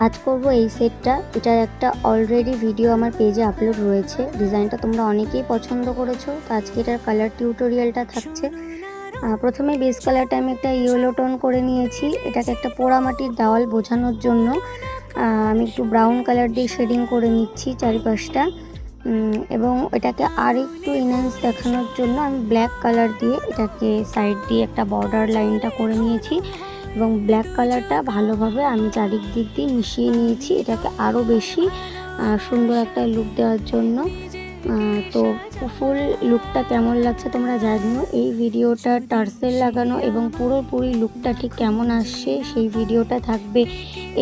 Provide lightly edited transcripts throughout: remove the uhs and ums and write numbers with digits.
আজ করব এই সেটটা। এটার একটা অলরেডি ভিডিও আমার পেজে আপলোড রয়েছে। ডিজাইনটা তোমরা অনেকেই পছন্দ করেছো, তো আজকে এটার কালার টিউটোরিয়ালটা থাকছে। প্রথমে বেস কালারটা আমি একটা ইয়েলো টোন করে নিয়েছি। এটাকে একটা পোড়ামাটির দেওয়াল বোঝানোর জন্য আমি একটু ব্রাউন কালার দিয়ে শেডিং করে নিচ্ছি চারিপাশটা, এবং এটাকে আর একটু এনহ্যান্স দেখানোর জন্য আমি ব্ল্যাক কালার দিয়ে এটাকে সাইড দিয়ে একটা বর্ডার লাইনটা করে নিয়েছি এবং ব্ল্যাক কালারটা ভালোভাবে আমি চারিদিক দিয়ে মিশিয়ে নিয়েছি এটাকে আরও বেশি সুন্দর একটা লুক দেওয়ার জন্য। তো ফুল লুকটা কেমন লাগছে তোমরা জানিও। এই ভিডিওটা টার্সেল লাগানো এবং পুরোপুরি লুকটা ঠিক কেমন আসছে সেই ভিডিওটা থাকবে,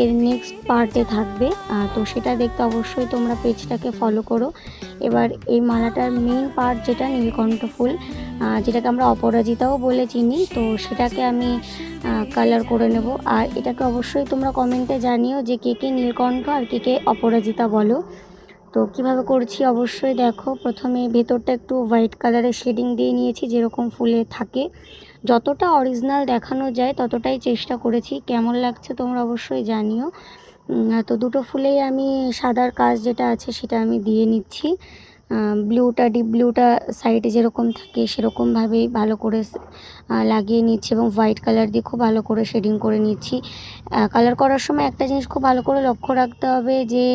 এর নেক্সট পার্টে থাকবে। তো সেটা দেখতে অবশ্যই তোমরা পেজটাকে ফলো করো। এবার এই মালাটার মেইন পার্ট যেটা নীলকণ্ঠ ফুল, যেটাকে আমরা অপরাজিতাও বলে চিনি, তো সেটাকে আমি কালার করে নেব। আর এটাকে অবশ্যই তোমরা কমেন্টে জানিও যে কে কে নীলকণ্ঠ আর কে কে অপরাজিতা বলো। তো কিভাবে করছি অবশ্যই দেখো। প্রথমে ভেতরটা একটু হোয়াইট কালারের শেডিং দিয়ে নিয়েছি, যেরকম ফুলে থাকে। যতটা অরিজিনাল দেখানো যায় ততটাই চেষ্টা করেছি। কেমন লাগছে তোমরা অবশ্যই জানিও। তো দুটো ফুলেই আমি সাদার কাজ যেটা আছে সেটা আমি দিয়ে নিচ্ছি। ব্লুটা, ডিপ ব্লুটা সাইডে যেরকম থাকে সেরকমভাবেই ভালো করে লাগিয়ে নিচ্ছি এবং হোয়াইট কালার দিয়ে খুব ভালো করে শেডিং করে নিচ্ছি। কালার করার সময় একটা জিনিস খুব ভালো করে লক্ষ্য রাখতে হবে যে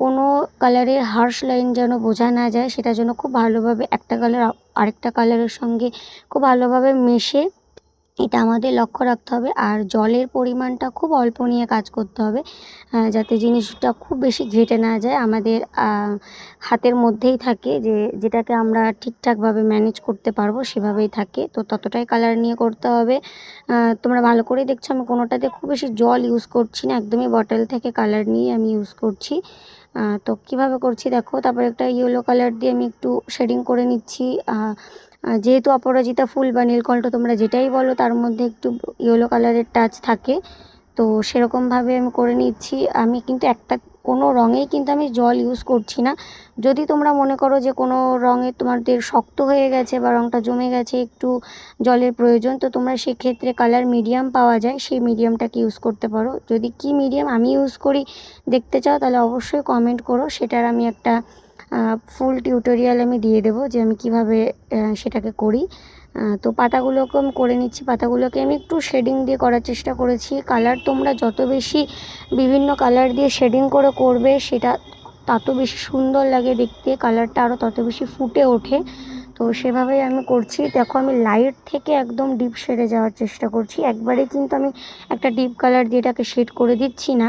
কোনো কালারের হার্শ লাইন যেন বোঝা না যায়, সেটা যেন খুব ভালোভাবে একটা কালার আরেকটা কালারের সঙ্গে খুব ভালোভাবে মেশে, এটা আমাদের লক্ষ্য রাখতে হবে। আর জলের পরিমাণটা খুব অল্প নিয়ে কাজ করতে হবে, যাতে জিনিসটা খুব বেশি ঘেটে না যায়, আমাদের হাতের মধ্যেই থাকে, যেটাকে আমরা ঠিকঠাকভাবে ম্যানেজ করতে পারবো সেভাবেই থাকে। তো ততটাই কালার নিয়ে করতে হবে। তোমরা ভালো করেই দেখছো আমি কোনোটাতে খুব বেশি জল ইউজ করছি না, একদমই বটল থেকে কালার নিয়ে আমি ইউজ করছি। তো কিভাবে করছি দেখো। তারপর একটা ইয়েলো কালার দিয়ে আমি একটু শেডিং করে নিচ্ছি। যেহেতু অপরাজিতা ফুল বা নীলকণ্ঠ তোমরা যেটাই বলো তার মধ্যে একটু ইয়েলো কালারের টাচ থাকে, তো সেরকমভাবে আমি করে নিচ্ছি। আমি কিন্তু কোনো রঙেই কিন্তু আমি জল ইউজ করছি না। যদি তোমরা মনে করো যে কোনো রঙে তোমাদের শক্ত হয়ে গেছে বা রঙটা জমে গেছে, একটু জলের প্রয়োজন, তো তোমরা সেক্ষেত্রে কালার মিডিয়াম পাওয়া যায়, সেই মিডিয়ামটাকে ইউজ করতে পারো। যদি কি মিডিয়াম আমি ইউজ করি দেখতে চাও তাহলে অবশ্যই কমেন্ট করো, সেটার আমি একটা ফুল টিউটোরিয়াল আমি দিয়ে দেবো যে আমি কিভাবে সেটাকে করি। তো পাতাগুলোকে আমি করে নিচ্ছি। পাতাগুলোকে আমি একটু শেডিং দিয়ে করার চেষ্টা করেছি। কালার তোমরা যত বেশি বিভিন্ন কালার দিয়ে শেডিং করে করবে সেটা তত বেশি সুন্দর লাগে দেখতে, কালারটা আরও তত বেশি ফুটে ওঠে। তো সেভাবেই আমি করছি। দেখো আমি লাইট থেকে একদম ডিপ শেডে যাওয়ার চেষ্টা করছি, একবারে কিন্তু আমি একটা ডিপ কালার দিয়ে এটাকে শেড করে দিচ্ছি না।